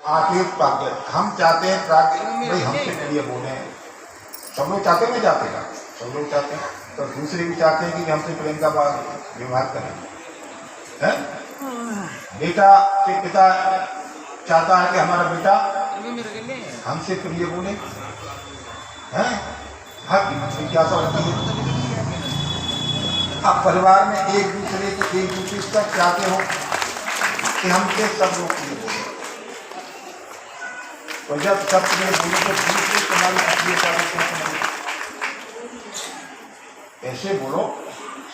आतीत प्राज्ञ। हम चाहते हैं प्राज्ञ भाई हमसे प्रिय बोले, सब लोग चाहते हैं, जाते हैं, सब लोग चाहते हैं, तो दूसरे भी चाहते हैं कि हमसे प्रेम का व्यवहार करें। है बेटा के पिता चाहता है कि हमारा बेटा हमसे प्रिय बोले, हैं हर जिज्ञासा होती है। अब परिवार में एक दूसरे तक चाहते हो कि हमसे सब लोग प्रिय बोले, तो जब सब प्रिय बोले तो दूसरे तुम्हारी अप्रियता ऐसे बोलो,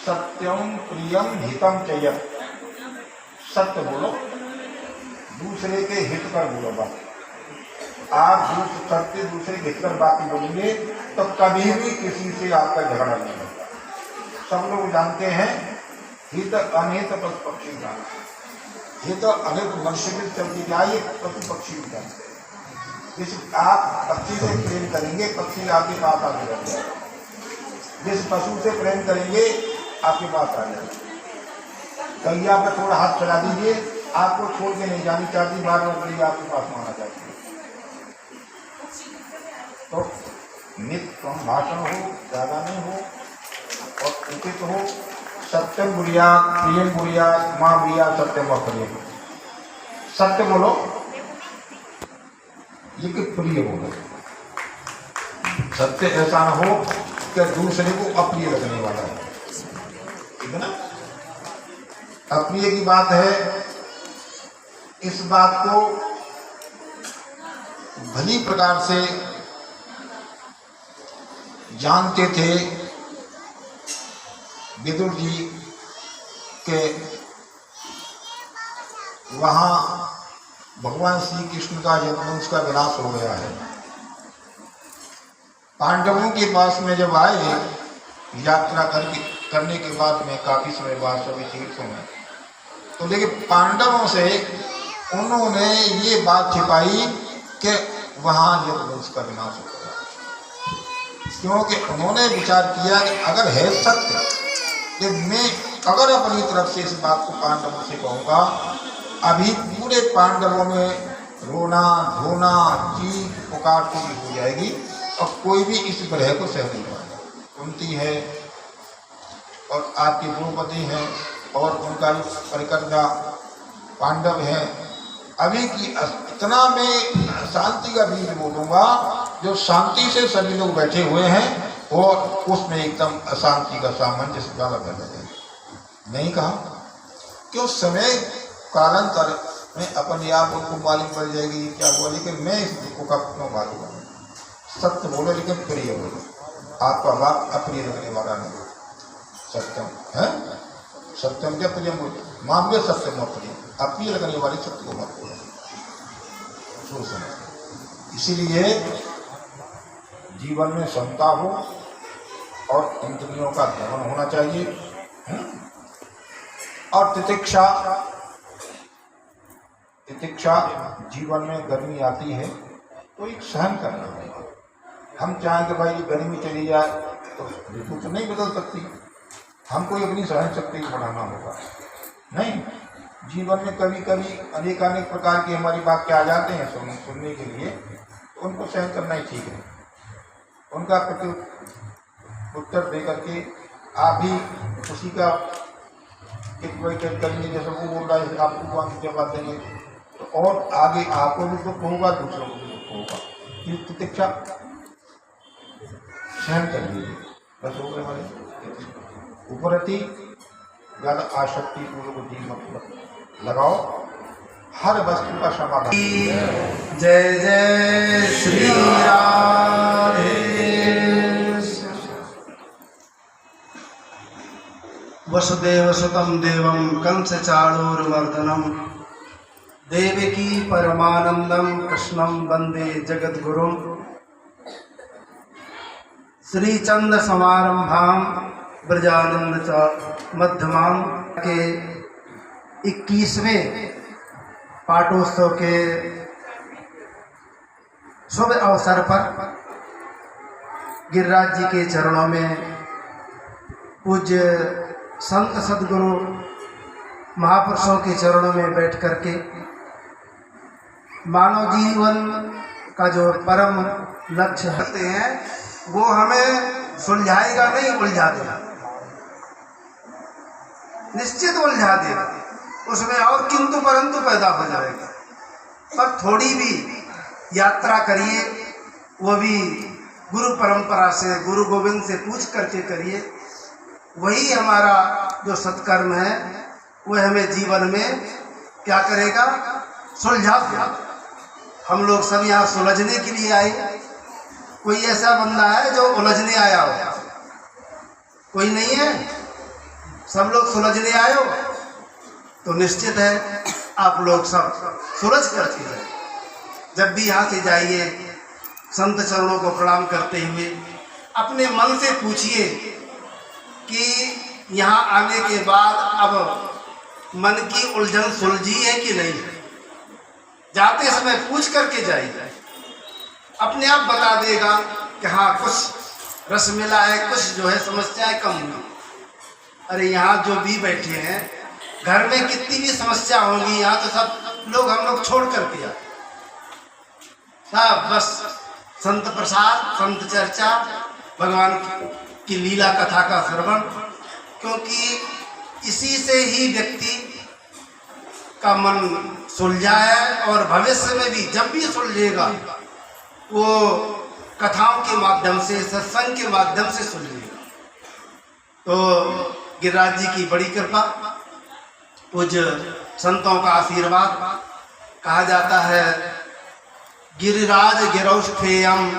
सत्यम प्रियम हितम चयत, सत्य बोलो, दूसरे के हित पर बोलो बात। आप सत्य दूसरे के हित पर बात बोलेंगे तो कभी भी किसी से आपका झगड़ा नहीं होगा। सब लोग जानते हैं हित अनित पशु पक्षी का, हित अनित मनुष्य की चलती जाए पशु पक्षी भी जानते हैं। जिस आप पक्षी से प्रेम करेंगे पक्षी आपके पास आके रह जाएगा, जिस पशु से प्रेम करेंगे आपके पास आ जाएगा। गैया पर थोड़ा हाथ चला दीजिए, आपको छोड़ के नहीं जानी चाहती, बार बार गैया आपके पास माना चाहती है। तो नित्य कम भाषण हो, ज्यादा नहीं हो और उचित हो। सत्यम बुरिया प्रियम बुरिया माँ बुरिया सत्यम और प्रिय, सत्य बोलो ये कि प्रिय बोलो। सत्य ऐसा न हो कि दूसरे को अप्रिय लगने वाला है, ठीक है ना। अप्रिय की बात है, इस बात को भली प्रकार से जानते थे विदुर जी के वहाँ भगवान श्री कृष्ण का यदुवंश का विनाश हो गया है। पांडवों के पास में जब आए यात्रा करने के बाद में काफी समय बाद सभी तीर्थों में, तो लेकिन पांडवों से उन्होंने ये बात छिपाई कि वहाँ यदुवंश का विनाश हो गया, क्योंकि उन्होंने विचार किया कि अगर है सत्य कि मैं अगर अपनी तरफ से इस बात को पांडवों से कहूँगा, अभी पूरे पांडवों में रोना धोना चीख पुकार पूरी हो जाएगी और कोई भी इस ग्रह को सह नहीं पाएगा। कुंती है और आपकी द्रौपदी है और उनका परिकर्ता पांडव है, अभी की इतना मैं शांति का बीज बोलूँगा जो शांति से सभी लोग बैठे हुए हैं और उसमें एकदम अशांति का सामंजस्य डाला कर रहे। नहीं कहा कि उस समय कालांतर में अपने आप उनको मालूम पड़ जाएगी क्या हुआ, लेकिन मैं इस दुख का क्यों मारूंगा। सत्य बोलो लेकिन प्रिय बोलो, आपका बात अप्रिय लगने वाला नहीं। सत्यम है, सत्यम क्या प्रिय बोलो, मामले सत्यम अप्रिय, अप्रिय लगने वाली सत्य को मत बोलो। इसीलिए जीवन में समता हो और इंद्रियों का दमन होना चाहिए। और तितिक्षा जीवन में गर्मी आती है तो एक सहन करना है। हम चाहें कि भाई गर्मी चली जाए तो ऋतु तो नहीं बदल सकती, हमको अपनी सहन शक्ति को बढ़ाना होगा। नहीं, जीवन में कभी कभी अनेक प्रकार की हमारी बात क्या आ जाते हैं सुनने के लिए, तो उनको सहन करना ही ठीक है। उनका उत्तर दे करके आप भी उसी का एक वही करेंगे जैसे वो बोल रहा है, आपको वहाँ की जवाब देंगे तो और आगे आपको भी दुख होगा, दूसरों को भी दुख होगा। ये प्रतीक्षा सहन कर लीजिए, बस हो गए हमारे उपरति ज़्यादा आसक्ति पूर्वक जी मत लगाओ, हर वस्तु का समाधान। जय जय श्री राधे। वसुदेव सुतं देवं कंस चाणूरमर्दनम देवकी परमानंदम कृष्णं वंदे जगद्गुरुम। श्रीचंद्र समारंभाम ब्रजानंद मध्यमाम के 21वें पाटोत्सव के शुभ अवसर पर गिरिराज जी के चरणों में पूज्य संत सद्गुरु महापुरुषों के चरणों में बैठ करके मानव जीवन का जो परम लक्ष्य होते हैं वो हमें सुलझाएगा नहीं, उलझा देगा, निश्चित उलझा देगा, उसमें और किंतु परंतु पैदा हो जाएगा। पर थोड़ी भी यात्रा करिए, वो भी गुरु परंपरा से, गुरु गोविंद से पूछ करके करिए, वही हमारा जो सत्कर्म है वो हमें जीवन में क्या करेगा, सुलझा देगा। हम लोग सब यहाँ सुलझने के लिए आए, कोई ऐसा बंदा है जो उलझने आया हो? कोई नहीं है, सब लोग सुलझने आए हो, तो निश्चित है आप लोग सब सुलझ करके जाए। जब भी यहाँ से जाइए, संत चरणों को प्रणाम करते हुए अपने मन से पूछिए कि यहाँ आने के बाद अब मन की उलझन सुलझी है कि नहीं। जाते समय पूछ करके जाइए, अपने आप बता देगा कि हाँ कुछ रस मिला है, कुछ जो है समस्याएं कम हुई। अरे यहाँ जो भी बैठे हैं, घर में कितनी भी समस्या होंगी, यहाँ तो सब लोग हम लोग छोड़ करके आए, सब बस संत प्रसाद, संत चर्चा, भगवान की लीला कथा का श्रवण, क्योंकि इसी से ही व्यक्ति का मन सुलझा है और भविष्य में भी जब भी सुलझेगा वो कथाओं के माध्यम से, सत्संग के माध्यम से सुलझेगा। तो गिरिराज जी की बड़ी कृपा, पूज्य संतों का आशीर्वाद। कहा जाता है गिरिराज गिरौष्ठेयम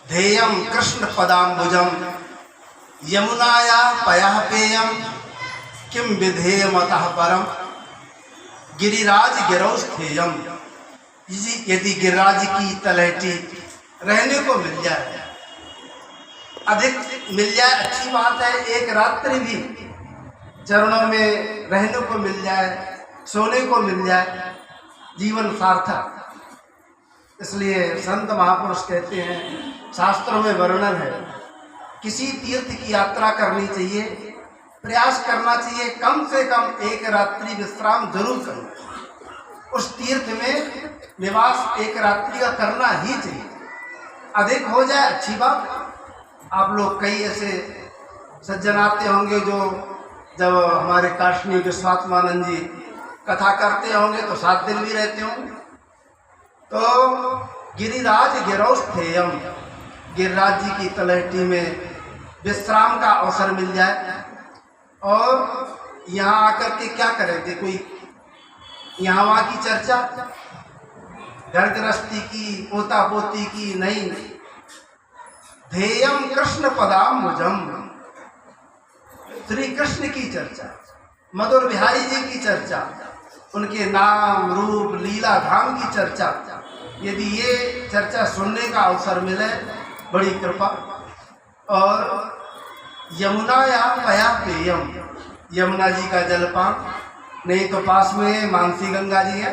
ध्येयम कृष्ण पदाम्बुजम यमुनाया पयः पेयम किम विधेयम अतः परम। गिरिराज गिरौष्ठेयम, यदि गिरिराज की तलहटी रहने को मिल जाए, अधिक मिल जाए अच्छी बात है, एक रात्रि भी चरणों में रहने को मिल जाए, सोने को मिल जाए, जीवन सार्थक। इसलिए संत महापुरुष कहते हैं, शास्त्रों में वर्णन है, किसी तीर्थ की यात्रा करनी चाहिए, प्रयास करना चाहिए, कम से कम एक रात्रि विश्राम जरूर करना। उस तीर्थ में निवास एक रात्रि का करना ही चाहिए। अधिक हो जाए अच्छी बात। आप लोग कई ऐसे सज्जन आते होंगे जो जब हमारे काशनी विश्वात्मानंद जी कथा करते होंगे तो 7 दिन भी रहते होंगे। तो गिरिराज गिरौष्ठेयम, गिरिराज जी की तलहटी में विश्राम का अवसर मिल जाए, और यहाँ आकर के क्या करेंगे, कोई यहाँ वहाँ की चर्चा, घर गृहस्थी की, पोता पोती की नहीं। ध्येयम कृष्ण पदाम्बुजम, श्री कृष्ण की चर्चा, मधुर बिहारी जी की चर्चा, उनके नाम रूप लीला धाम की चर्चा। यदि ये चर्चा सुनने का अवसर मिले, बड़ी कृपा। और यमुना या पया पेयम, यमुना जी का जलपान, नहीं तो पास में मानसी गंगा जी है,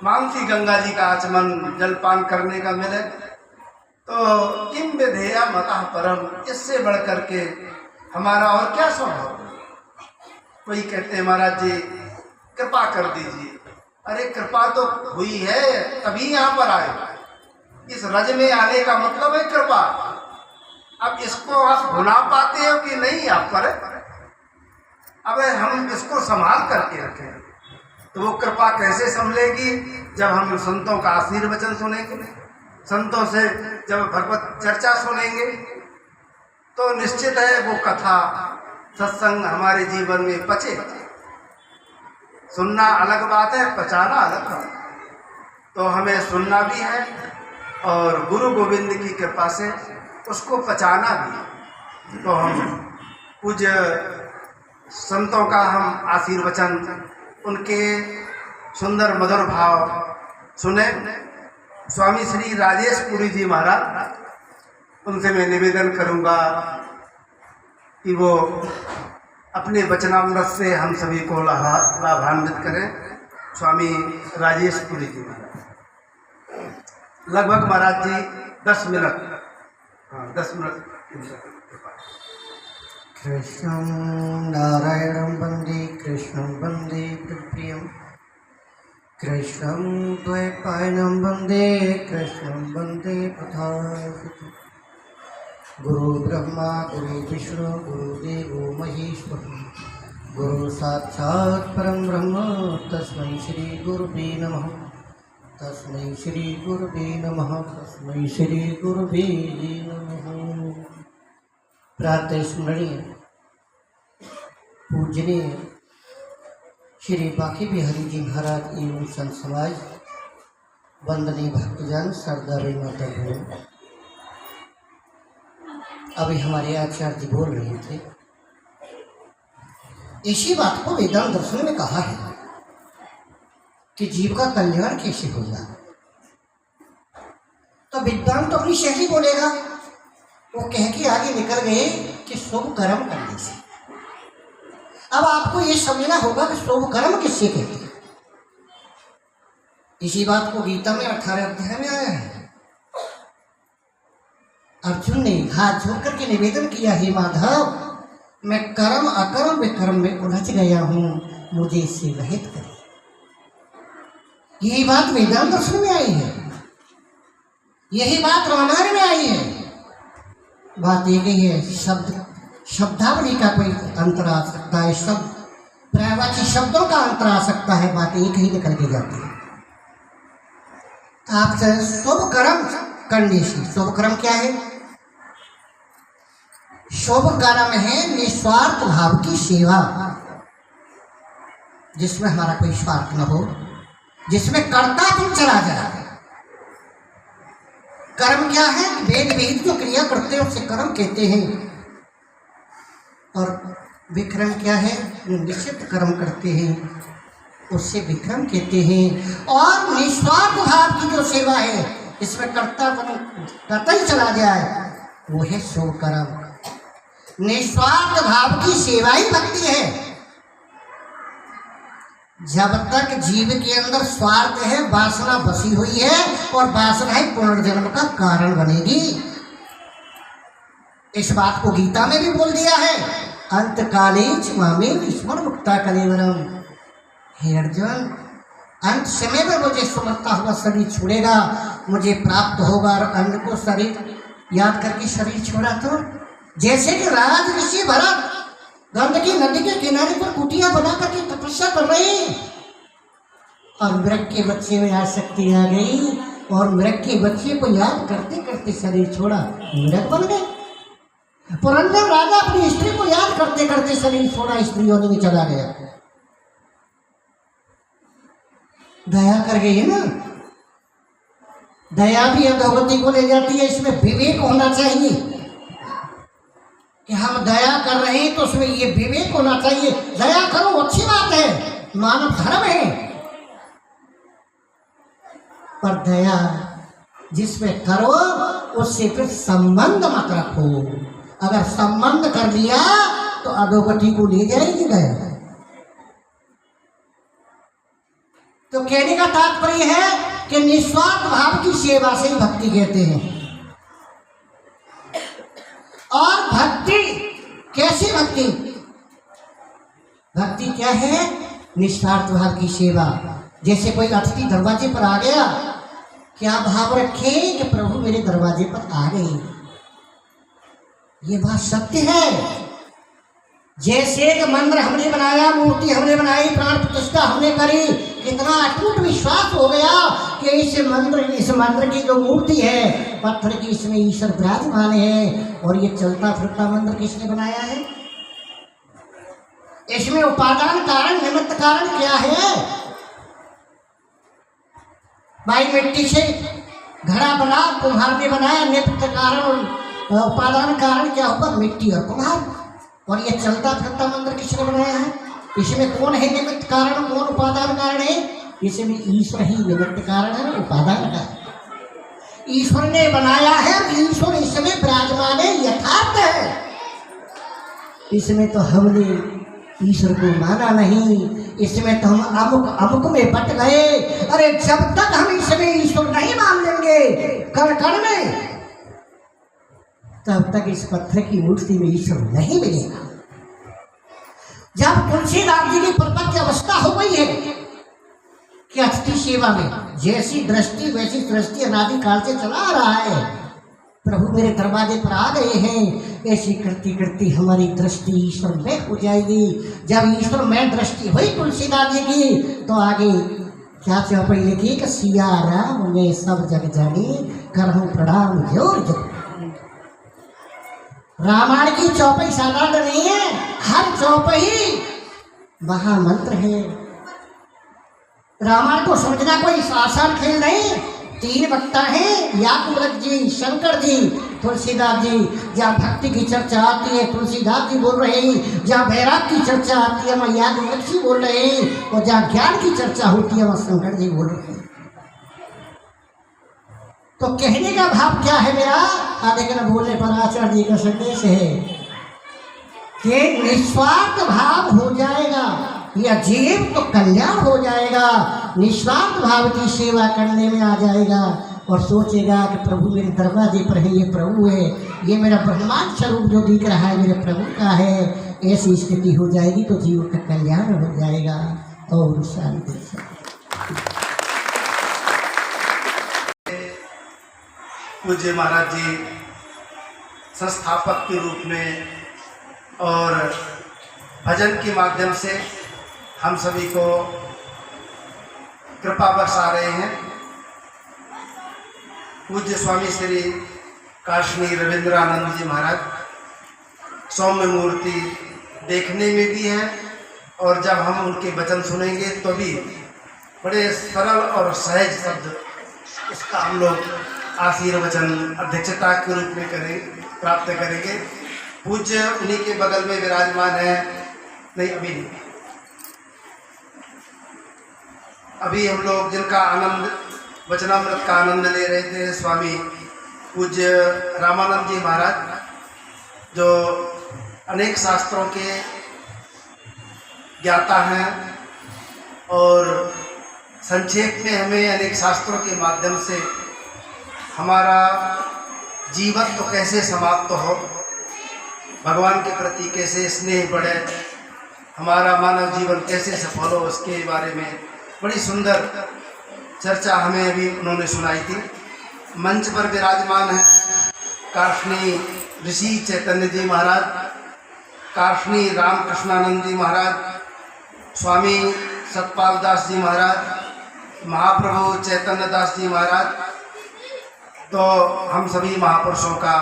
मानसी गंगा जी का आचमन जलपान करने का मिले तो किम विधेया मतः परम, इससे बढ़ करके हमारा और क्या स्वभाव। कोई कहते हैं महाराज जी कृपा कर दीजिए। अरे कृपा तो हुई है तभी यहाँ पर आए, इस रज में आने का मतलब है कृपा। अब इसको आप भुला पाते हो कि नहीं आप पर, अब हम इसको संभाल करके रखें तो वो कृपा कैसे संभलेगी, जब हम संतों का आशीर्वचन सुनेंगे, संतों से जब भगवत चर्चा सुनेंगे, तो निश्चित है वो कथा सत्संग हमारे जीवन में पचे। सुनना अलग बात है, पचाना अलग बात है। तो हमें सुनना भी है और गुरु गोविंद की कृपा से उसको पचाना भी। तो हम पूज्य संतों का हम आशीर्वचन, उनके सुंदर मधुर भाव सुने। स्वामी श्री राजेश पुरी जी महाराज, उनसे मैं निवेदन करूंगा कि वो अपने वचनामृत से हम सभी को लाभान्वित करें। स्वामी राजेश पुरी जी महाराज लगभग महाराज जी 10 मिनट, 10 मिनट। कृष्णं नारायणं वन्दे कृष्णं वन्दे प्रियं कृष्णं द्वैपायनं वन्दे कृष्णं वन्दे तथास्ति। गुरु ब्रह्मा गुरु विष्णु गुरुदेवो महेश्वरः गुरु साक्षात् परं ब्रह्म तस्मै श्री गुरुवे नमः। तस्मै श्री गुरुवे नमः। तस्मै श्री गुरुवे नमः। प्रातः स्मरणीय पूजनीय श्री बांके बिहारी जी महाराज एवं संत समाज, वंदनीय भक्तजन, सरदारी माता बहन। अभी हमारे आचार्य जी बोल रहे थे, इसी बात को वेदांत दर्शन में कहा है कि जीव का कल्याण कैसे होगा। तो विद्वान तो अपनी शैली बोलेगा, वो कह के आगे निकल गए कि शुभ कर्म करने से। अब आपको ये समझना होगा कि शुभ कर्म किससे कहते हैं। इसी बात को गीता में 18 अध्याय में आया है। अर्जुन ने हाथ जोड़ करके निवेदन किया, हे माधव, मैं कर्म अकर्म विकर्म में उलझ गया हूं, मुझे इससे रहित करें। यही बात वेदांत दर्शन में आई है, यही बात रामायण में आई है। बात एक ही है, शब्दावली का कोई अंतर आ सकता है, शब्द पर्यायवाची शब्दों का अंतर आ सकता है, बात एक ही निकल के जाती है। आप शुभ कर्म करने से, शुभ कर्म क्या है? शुभ कर्म है निस्वार्थ भाव की सेवा, जिसमें हमारा कोई स्वार्थ न हो, जिसमें कर्तापन चला जाए। कर्म क्या है? वेद विहित जो क्रिया करते हैं उसे कर्म कहते हैं। और विक्रम क्या है? निश्चित कर्म करते हैं उससे विक्रम कहते हैं। और निस्वार्थ भाव की जो सेवा है, इसमें कर्तापन कतई चला जाए, वो है शुभ कर्म। निस्वार्थ भाव की सेवा ही भक्ति है। जब तक जीव के अंदर स्वार्थ है, वासना बसी हुई है, और वासना ही पुनर्जन्म का कारण बनेगी। इस बात को गीता में भी बोल दिया है, अंतकाले च मामेव स्मरण मुक्ता कलेवरम। हे अर्जुन, अंत समय में मुझे सुमरता हुआ शरीर छोड़ेगा, मुझे प्राप्त होगा। और अंत को शरीर याद करके शरीर छोड़ा तो जैसे कि राज ऋषि भरत गंडकी नदी के किनारे पर कुटिया बना करके तपस्या कर रहे हैं, और मृग के बच्चे में आसक्ति आ गई, और मृग के बच्चे को याद करते करते शरीर छोड़ा, मृग बन गए। पुरंदर राजा अपनी स्त्री को याद करते करते शरीर छोड़ा, स्त्री योनि में चला गया। दया कर गई है ना, दया भी अधोगति को ले जाती है। इसमें विवेक होना चाहिए कि हम दया कर रहे हैं तो उसमें ये विवेक होना चाहिए। दया करो, अच्छी बात है, मानव धर्म है, पर दया जिसमें करो उससे फिर संबंध मत रखो। अगर संबंध कर लिया तो अधोगति को ले जाएगी दया। तो कहने का तात्पर्य है कि निस्वार्थ भाव की सेवा से ही भक्ति कहते हैं। और भक्ति कैसी भक्ति? भक्ति क्या है? निस्वार्थ भाव की सेवा। जैसे कोई अतिथि दरवाजे पर आ गया, क्या भाव रखे कि प्रभु मेरे दरवाजे पर आ गए, ये बात सत्य है। जैसे कि मंदिर हमने बनाया, मूर्ति हमने बनाई, प्राण प्रतिष्ठा हमने करी, कितना अटूट विश्वास हो गया कि इस मंदिर की जो मूर्ति है पत्थर की, इसमें ईश्वर विराजमान है। और ये चलता फिरता मंदिर किसने बनाया है? इसमें उपादान कारण निमित्त कारण क्या है? भाई मिट्टी से घड़ा बना, कुम्हार ने बनाया, निमित्त कारण और उपादान कारण क्या होगा? मिट्टी और कुम्हार। और ये चलता फिरता मंदिर किसने बनाया है? इसमें कौन है निमित्त कारण, कौन उपादान कारण है? इसमें ईश्वर ही निमित्त कारण है, उपादान का। ईश्वर ने बनाया है, ईश्वर इसमें विराजमान है, यथार्थ है। इसमें तो हमने ईश्वर को माना नहीं, इसमें तो हम अमुक अमुक में बट गए। अरे जब तक हम इसमें ईश्वर नहीं मान लेंगे कण कण में, तब तक इस पत्थर की मूर्ति में ईश्वर नहीं मिलेगा। जब तुलसीदास जी की परिपक्व अवस्था हो गई है कि अतिथि सेवा में जैसी दृष्टि वैसी दृष्टि अनादिकाल से चला आ रहा है। प्रभु मेरे दरवाजे पर आ गए हैं, ऐसी करती करती हमारी दृष्टि ईश्वर में हो जाएगी। जब ईश्वर में दृष्टि हुई तुलसीदास जी की तो आगे क्या चौपाई लिखी कि सिया राम ने सब जग जानी करहूं प्रणाम जोर जोर। रामायण की चौपाई साधारण नहीं है, हर चौपाई महामंत्र है। रामायण को समझना कोई आसान खेल नहीं। 3 वक्ता हैं, यादव जी, शंकर जी, तुलसीदास जी। जहाँ भक्ति की चर्चा आती है तुलसीदास जी बोल रहे हैं, जहाँ वैराग की चर्चा आती है वहाँ यादव जी बोल रहे हैं, और जहाँ ज्ञान की चर्चा होती है वहाँ शंकर जी बोल रहे हैं। तो कहने का भाव क्या है मेरा, आधे के न बोलने पर आचार्य जी का संदेश है कि निस्वार्थ भाव हो जाएगा या जीव तो कल्याण हो जाएगा। निस्वार्थ भाव की सेवा करने में आ जाएगा और सोचेगा कि प्रभु मेरे दरवाजे पर है, ये प्रभु है, ये मेरा ब्रह्मांड स्वरूप जो दिख रहा है मेरे प्रभु का है। ऐसी स्थिति हो जाएगी तो जीव का कल्याण हो जाएगा। और शांति पूज्य महाराज जी संस्थापक के रूप में और भजन के माध्यम से हम सभी को कृपा बरसा रहे हैं। पूज्य स्वामी श्री काशी रविंद्रानंद जी महाराज सौम्य मूर्ति देखने में भी है, और जब हम उनके वचन सुनेंगे तो भी बड़े सरल और सहज शब्द इसका हम लोग आशीर्वचन अध्यक्षता के रूप में प्राप्त करेंगे। पूज्य उन्हीं के बगल में विराजमान है, नहीं अभी हम लोग जिनका आनंद वचनामृत का आनंद ले रहे थे, स्वामी पूज्य रामानंद जी महाराज जो अनेक शास्त्रों के ज्ञाता हैं और संक्षेप में हमें अनेक शास्त्रों के माध्यम से हमारा जीवन तो कैसे समाप्त हो, भगवान के प्रति कैसे स्नेह बढ़े, हमारा मानव जीवन कैसे सफल हो, उसके बारे में बड़ी सुंदर चर्चा हमें अभी उन्होंने सुनाई थी। मंच पर विराजमान है काशनी ऋषि चैतन्य जी महाराज, काशनी रामकृष्णानंद जी महाराज, स्वामी सतपाल दास जी महाराज, महाप्रभु चैतन्य दास जी महाराज। तो हम सभी महापुरुषों का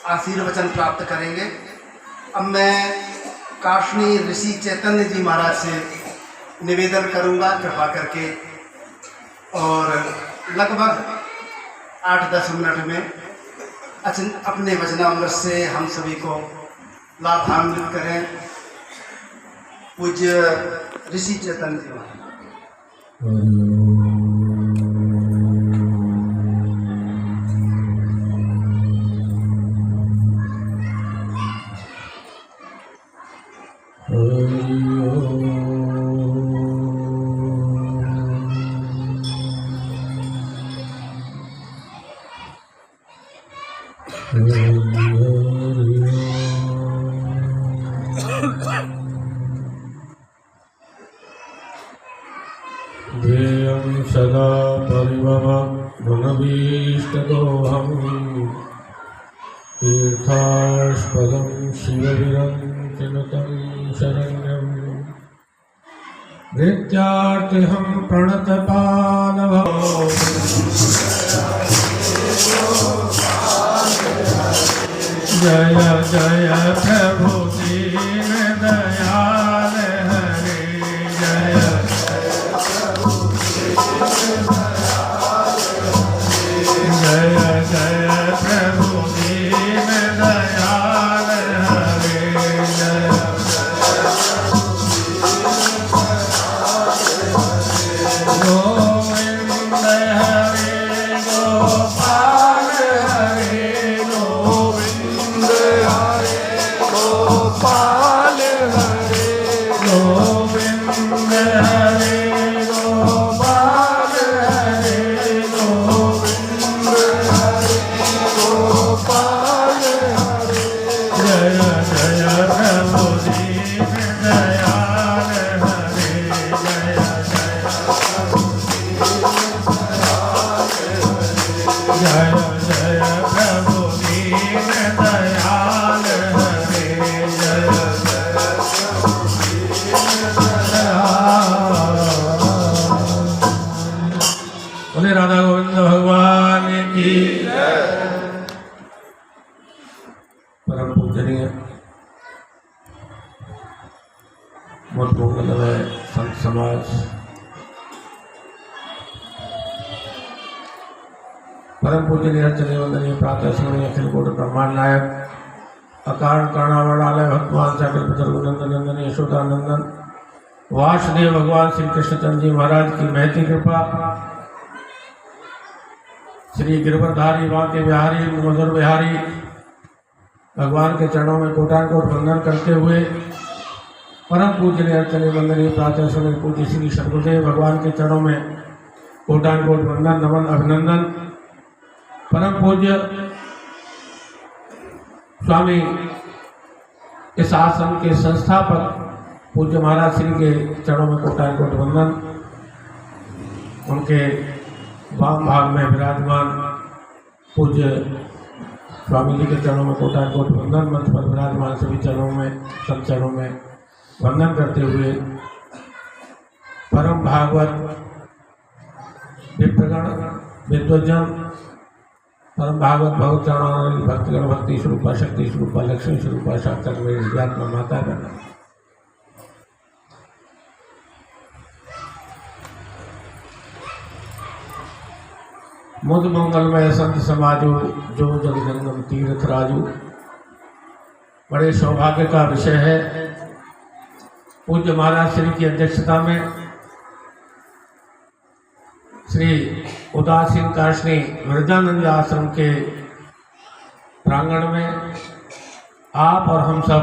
आशीर्वचन प्राप्त करेंगे। अब मैं काशनी ऋषि चैतन्य जी महाराज से निवेदन करूंगा कृपा करके, और लगभग 8-10 मिनट में अपने वचनामृत से हम सभी को लाभान्वित करें। पूज्य ऋषि चैतन्य जी महाराज। ध्येयं सदा परिभवमनभीष्टदोहं तीर्थास्पदं शिवविरञ्चिनुतं शरण्यं नित्यार्तिहं प्रणतपालभो। जय जय प्रभु दीन दयाल हरे, जय जय जय प्रभु दीन दयाल हरे, जय गोविंद हरे गोपाल हरे, गोविंद हरे गोपाल। जय जय प्रभु दीन दयाल हरे जय जय प्रभु दीन दयाल। बोले राधा गोविंद भगवान की परम पूजनीय मंगलमय संत समाज, परम पूजनीय अर्चनीय वंदनीय प्रातः स्मरणीय अखिल कोटि ब्रह्मांड नायक अकारण कर्णावरणालय भगवान सकल पितृगुनंदन नंदन यशोदानंदन वासुदेव भगवान श्री कृष्णचंद्र जी महाराज की महती कृपा, श्री गिरवरधारी बांके बिहारी मधुर बिहारी भगवान के चरणों में कोटानकोट वंदन करते हुए परम पूजनीय अर्चनीय वंदनीय प्रातः स्मरणीय पूज्य श्री सद्गुरुदेव भगवान के चरणों में कोटानकोट वंदन नमन अभिनंदन। परम पूज्य स्वामी इस आश्रम के संस्थापक पूज्य महाराज श्री के चरणों में कोटानकोट वंदन। उनके वाम भाग में विराजमान पूज्य स्वामी जी के चरणों में कोटानकोट वंदन। मंच पर विराजमान सभी चरणों में सब चरणों में वंदन करते हुए परम भागवत विप्रगण विद्वजन परम भागवत भगवत चरण भक्तगण भक्ति स्वरूपा शक्ति स्वरूपा लक्ष्मी स्वरूपा साक्षात मेरी निजात्मा माता बहना, मुद मंगलमय संत समाजो जो जग जंगम तीर्थ राजू। बड़े सौभाग्य का विषय है पूज्य महाराज श्री की अध्यक्षता में श्री उदासीन काशनी वृद्धानंद आश्रम के प्रांगण में आप और हम सब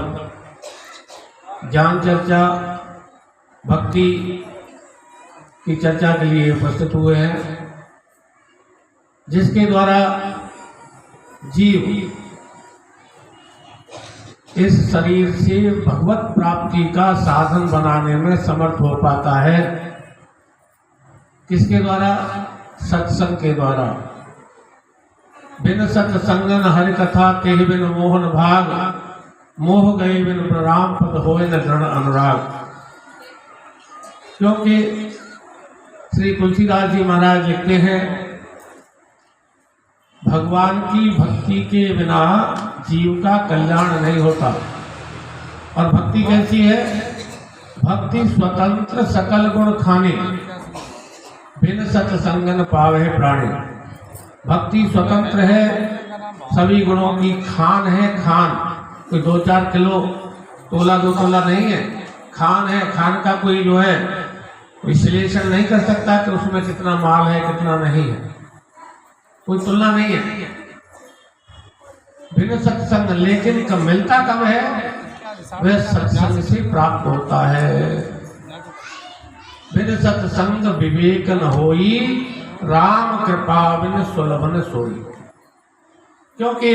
ज्ञान चर्चा भक्ति की चर्चा के लिए उपस्थित हुए हैं, जिसके द्वारा जीव इस शरीर से भगवत प्राप्ति का साधन बनाने में समर्थ हो पाता है। किसके द्वारा? सत्संग के द्वारा। बिन सत्संगन हरि कथा के बिन मोहन भाग, मोह गए बिन प्रणाम पद होए न दृढ़ अनुराग। क्योंकि श्री तुलसीदास जी महाराज लिखते हैं, भगवान की भक्ति के बिना जीव का कल्याण नहीं होता। और भक्ति कैसी है? भक्ति स्वतंत्र सकल गुण खाने, बिन सत्संगन पावे प्राणी। भक्ति स्वतंत्र है, सभी गुणों की खान है। खान कोई 2-4 किलो तोला 2 तोला नहीं है, खान है। खान का कोई जो है विश्लेषण नहीं कर सकता कि उसमें कितना माल है कितना नहीं है, कोई तुलना नहीं है। बिन सत्संग, लेकिन कब मिलता कब है? वह सत्संग से प्राप्त होता है। बिन सत्संग विवेक न होई, राम कृपा बिन सुलभन सोई। क्योंकि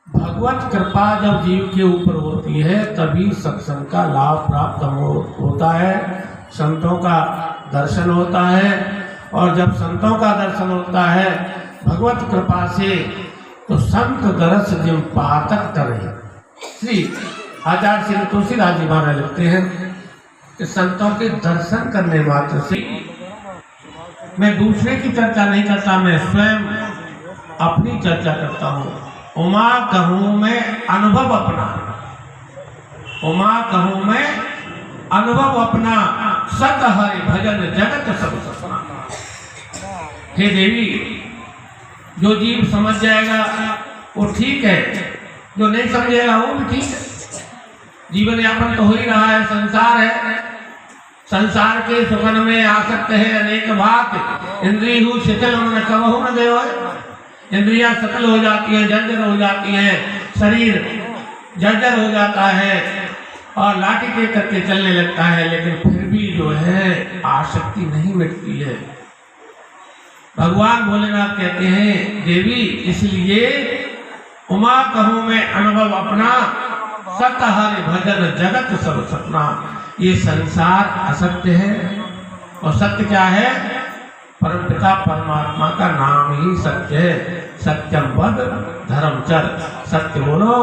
भगवत कृपा जब जीव के ऊपर होती है तभी सत्संग का लाभ प्राप्त होता है, संतों का दर्शन होता है। और जब संतों का दर्शन होता है भगवत कृपा से, तो संत दरस जिम पातक करे। श्री आचार्य श्री तुलसीदास जी महाराज लिखते हैं कि संतों के दर्शन करने मात्र से, मैं दूसरे की चर्चा नहीं करता, मैं स्वयं अपनी चर्चा करता हूँ। उमा कहूँ मैं अनुभव अपना, उमा कहूँ मैं अनुभव अपना, सत हरि भजन जगत सब सपना। हे देवी, जो जीव समझ जाएगा वो ठीक है, जो नहीं समझेगा वो भी ठीक है। जीवन यापन तो हो ही रहा है, संसार है। संसार के सुखन में आसक्त है अनेक बात, इंद्रिय हूँ शिथिल उन्होंने कबहू न गयो है। इंद्रियां सकल हो जाती हैं, जर्जर हो जाती हैं, शरीर जर्जर हो जाता है और लाठी के करके चलने लगता है, लेकिन फिर भी जो है आसक्ति नहीं मिटती है। भगवान भोलेनाथ कहते हैं, देवी इसलिए उमा कहूँ मैं अनुभव अपना, सत हरि भजन जगत सब सपना। ये संसार असत्य है और सत्य क्या है? परमपिता परमात्मा का नाम ही सत्य है। सत्यम वद धर्म चर, सत्य बोलो,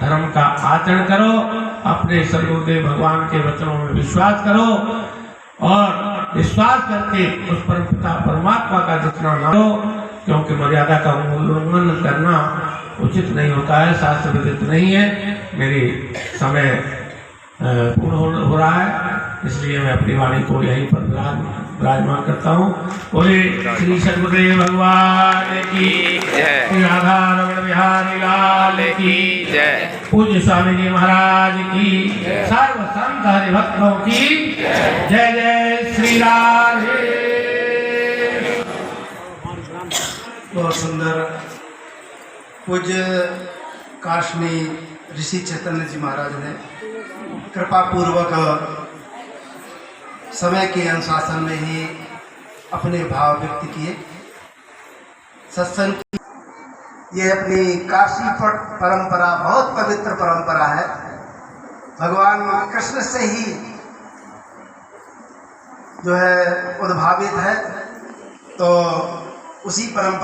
धर्म का आचरण करो, अपने सदगुरुदेव भगवान के वचनों में विश्वास करो और विश्वास करके उस परमपिता परमात्मा का जितना नाम लो, क्योंकि मर्यादा का उल्लंघन करना उचित नहीं होता है, शास्त्र विदित नहीं है। मेरी समय पूर्ण हो रहा है, इसलिए मैं अपनी वाणी को यहीं पर विराजमान करता हूँ। बोले श्री सदगुरुदेव भगवान की जय, श्री राधा रमण बिहारी लाल की जय, पूज्य स्वामी जी महाराज की, सर्व संत हरिभक्तों की जय जय श्री राधे। बहुत सुंदर पूज्य काशनी ऋषि चैतन्य जी महाराज ने कृपा पूर्वक समय के अनुशासन में ही अपने भाव व्यक्त किए। सत्संग की ये अपनी काशी परंपरा बहुत पवित्र परंपरा है, भगवान कृष्ण से ही जो है उद्भावित है, तो उसी परंपरा